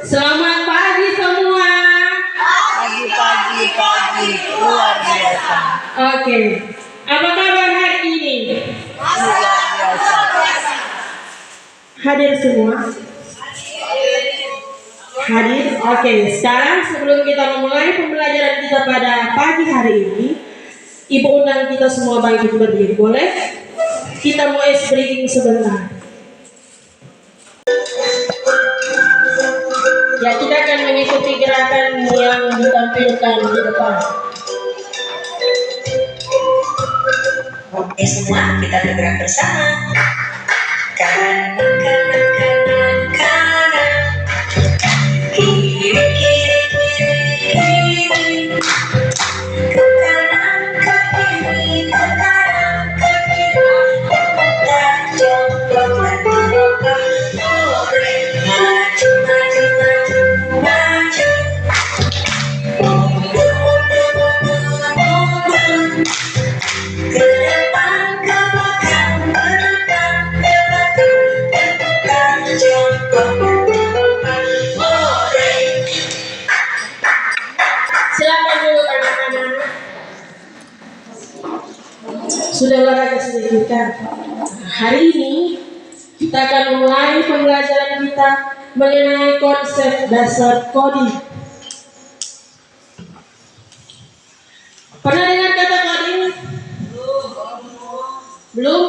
Selamat pagi semua. Pagi, luar biasa. Oke. Apa kabar hari ini? Luar biasa. Hadir semua? Hadir? Oke. Sekarang sebelum kita memulai pembelajaran kita pada pagi hari ini, Ibu undang kita semua bangkit berdiri. Boleh? Kita mau ice breaking sebentar. Ya, kita akan mengikuti gerakan yang ditampilkan di depan. Oke semua, kita bergerak bersama. Kanan, kiri, ke kanan, ke kiri, ke kanan, ke kiri, putar jongkok lagi lompat, boleh maju, maju, maju, maju, mundur, mundur, mundur, mundur, ke depan, ke belakang, ke depan, ke belakang, putar jongkok lagi lompat, boleh. Silakan dulu anak-anak. Sudah olahraga sedikit kan? Hari ini kita akan mulai pembelajaran kita mengenai konsep dasar coding. Pernah dengar kata coding? Belum?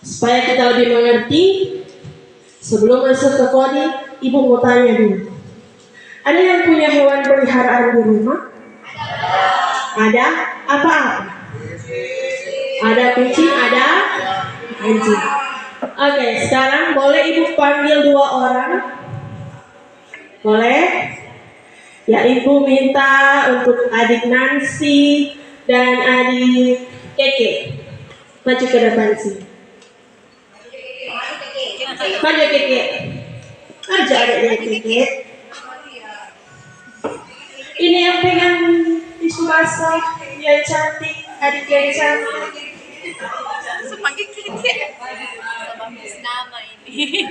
Supaya kita lebih mengerti, sebelum masuk ke coding, Ibu mau tanya dulu. Ada yang punya hewan peliharaan di rumah? Ada? Apa-apa? Ada kucing, ada anjing. Oke, sekarang boleh Ibu panggil 2 orang? Boleh? Ya, Ibu minta untuk adik Nancy dan adik Keke. Maju ke depan sini. Maju Keke. Maju adiknya Keke. Ini yang pegang tisu basah, yang cantik, adik yang cantik. Semakin kiri. Bagus nama ini.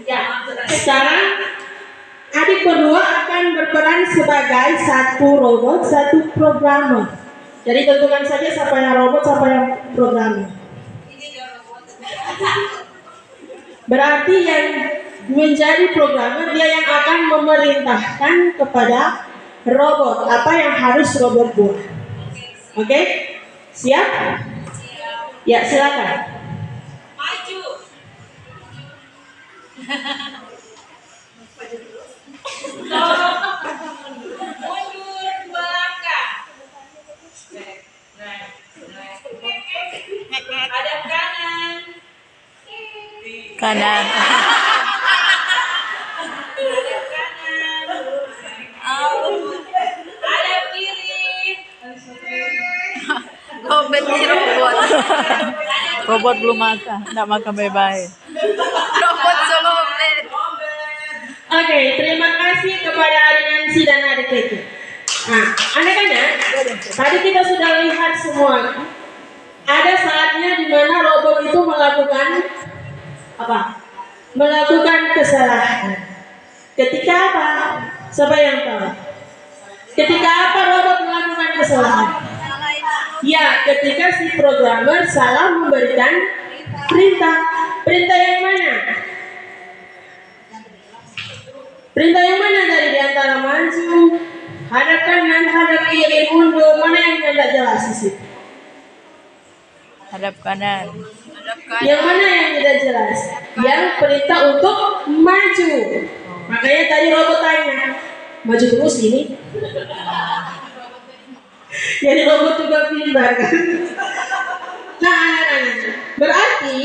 Ya, sekarang adik berdua akan berperan sebagai satu robot, satu programmer. Jadi tentukan saja siapa yang robot, siapa yang programmer. Berarti yang menjadi programmer dia yang akan memerintahkan kepada robot apa yang harus robot buat. Oke? Siap? Ya, silakan. Maju. Mundur 2 langkah. Hadap kanan. Kanan. Hadap kiri. Robot si robot. Robot belum makan, nggak makan bye-bye. Robot selobet. Oke, terima kasih kepada adik Nancy dan adik Keke. Nah, anak-anak, tadi kita sudah lihat semua. Ada saatnya di mana robot itu melakukan apa? Melakukan kesalahan. Ketika apa? Siapa yang tahu? Ketika apa robot melakukan kesalahan? Ya, ketika si programmer salah memberikan perintah. Perintah yang mana? Perintah yang mana dari di antara maju, hadap kanan, hadap kiri, mundur, mana yang tidak jelas di situ? Hadap kanan. Yang mana yang tidak jelas? Yang perintah untuk maju. Makanya tadi robot tanya, maju terus ini. Jadi robot juga pintar kan? Nah, berarti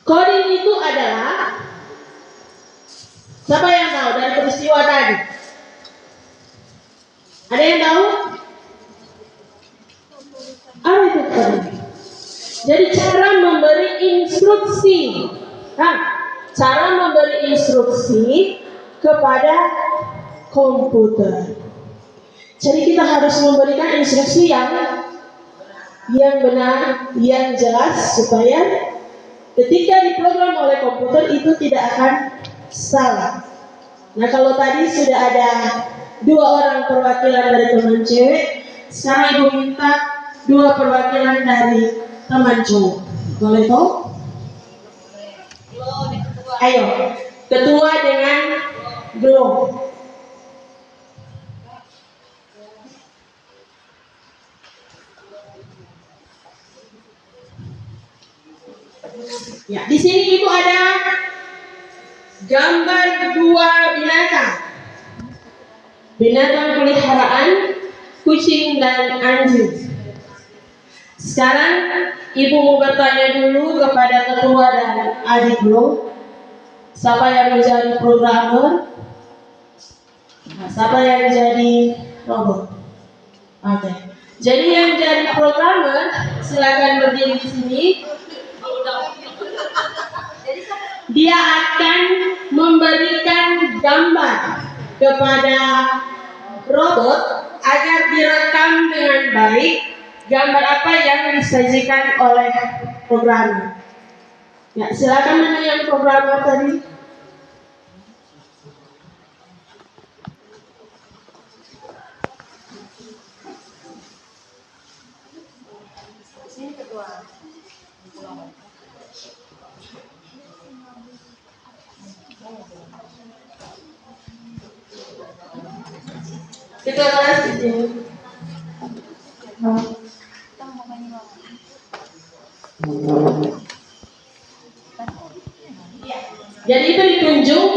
coding itu adalah, siapa yang tahu dari peristiwa tadi? Ada yang tahu? Apa itu coding? Jadi cara memberi instruksi. Cara memberi instruksi kepada komputer. Jadi kita harus memberikan instruksi yang benar, yang jelas supaya ketika diprogram oleh komputer itu tidak akan salah. Nah, kalau tadi sudah ada 2 orang perwakilan dari teman cewek, sekarang ibu minta 2 perwakilan dari teman cowok. Boleh toh? Ayo, ketua dengan glow. Ya, di sini ibu ada gambar 2 binatang. Binatang peliharaan, kucing dan anjing. Sekarang ibu mau bertanya dulu kepada ketua dan adik lo, siapa yang menjadi programmer, siapa yang jadi robot. Oke. Jadi yang jadi programmer silakan berdiri di sini. Dia akan memberikan gambar kepada robot agar direkam dengan baik gambar apa yang disajikan oleh programmer. Ya, silakan mana yang programmer tadi. Ketua kelas di sini. Jadi itu ditunjuk,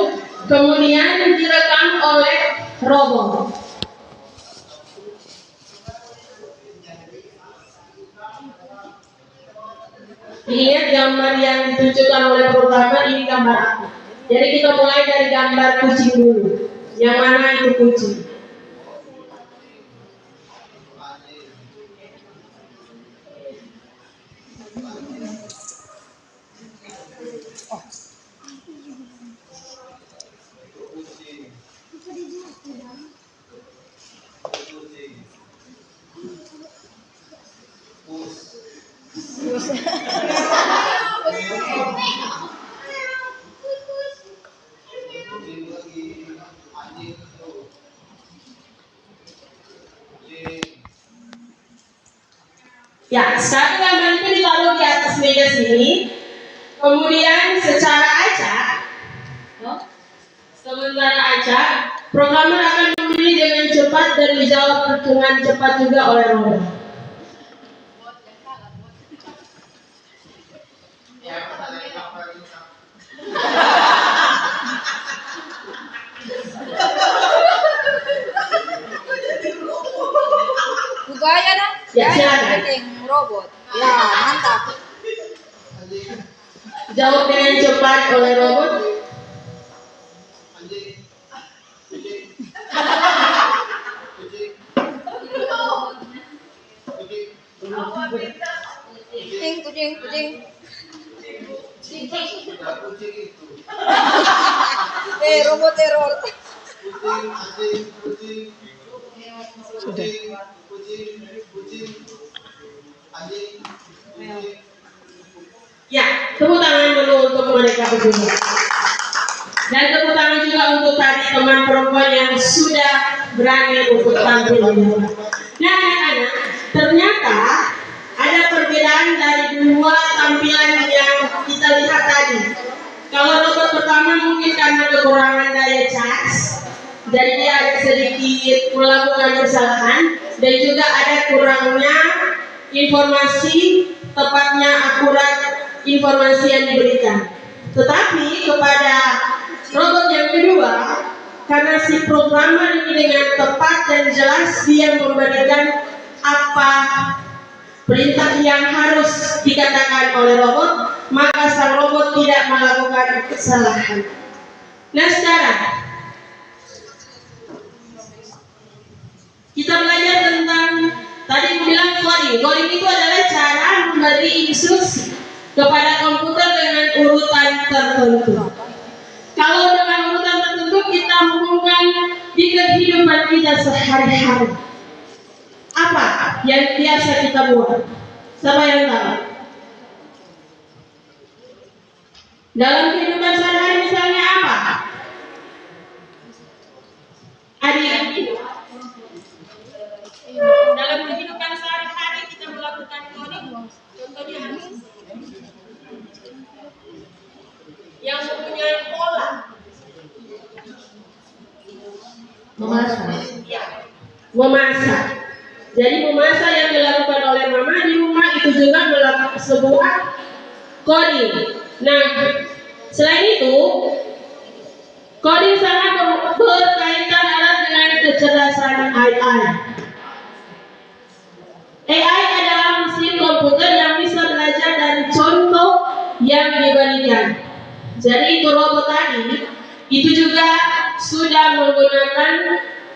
kemudian direkam oleh robot. Ingat gambar yang ditunjukkan oleh programmer ini gambar apa? Jadi kita mulai dari gambar kucing dulu. Yang mana itu kucing? Ya, sekarang gambar itu ditaruh di atas meja sini. Kemudian secara acak, sementara acak, programmer akan memilih dengan cepat dan dijawab hitungan cepat juga oleh robot. Gaya dong. Ya, silakan. Robot. Ya, mantap. Jawab dengan cepat oleh robot. Kucing. Robot teror. Sudah. Ya, tepuk tangan dulu untuk mereka berdua. Dan tepuk tangan juga untuk tadi teman perempuan yang sudah berani untuk tampil di depan. Nah, anak-anak, ternyata ada perbedaan dari 2 tampilan yang kita lihat tadi. Kalau robot pertama mungkin karena kekurangan daya cas, jadi dia agak sedikit melakukan kesalahan, dan juga ada kurangnya informasi, tepatnya akurat informasi yang diberikan. Tetapi kepada robot yang kedua, karena si programmer ini dengan tepat dan jelas dia memberikan apa perintah yang harus dikatakan oleh robot, maka sang robot tidak melakukan kesalahan. Nah, sekarang kita belajar tentang tadi bilang coding. Coding itu adalah cara memberi instruksi kepada komputer dengan urutan tertentu. Kalau dengan urutan tertentu kita hubungkan di kehidupan kita sehari-hari. yang biasa kita buat? Siapa yang tahu? Dalam kehidupan sehari-hari misalnya apa? Adik, dalam kehidupan sehari-hari kita melakukan coding. Contohnya yang mempunyai pola. Memasak. Jadi memasak yang dilakukan oleh mama di rumah itu juga melakukan sebuah coding. Nah, selain itu, coding sangat berkaitan erat dengan kecerdasan AI. AI adalah mesin komputer yang bisa belajar dari contoh yang diberikan. Jadi itu robot tadi, itu juga sudah menggunakan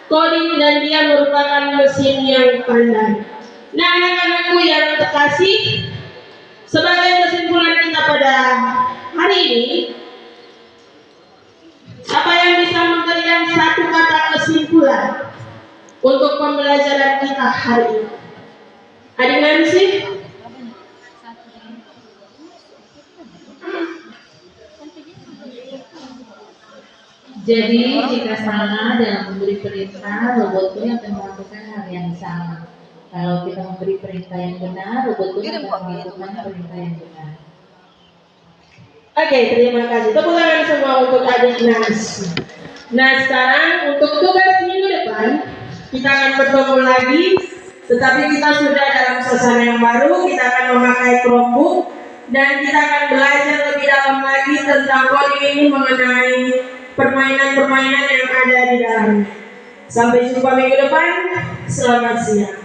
coding dan dia merupakan mesin yang pandai. Nah, anak-anakku yang terkasih, sebagai kesimpulan kita pada hari ini, apa yang bisa memberikan satu kata kesimpulan untuk pembelajaran kita hari ini? Adik Nancy? Jadi jika salah dalam memberi perintah, robot pun akan melakukan hal yang sama. Kalau kita memberi perintah yang benar, robot pun akan melakukan perintah yang benar. Oke, terima kasih. Tepuk tangan semua untuk adik Nancy. Nah, sekarang untuk tugas minggu depan kita akan bertemu lagi, tetapi kita sudah dalam suasana yang baru. Kita akan memakai Chromebook dan kita akan belajar lebih dalam lagi tentang coding ini mengenai permainan-permainan yang ada di dalamnya. Sampai jumpa minggu depan. Selamat siang.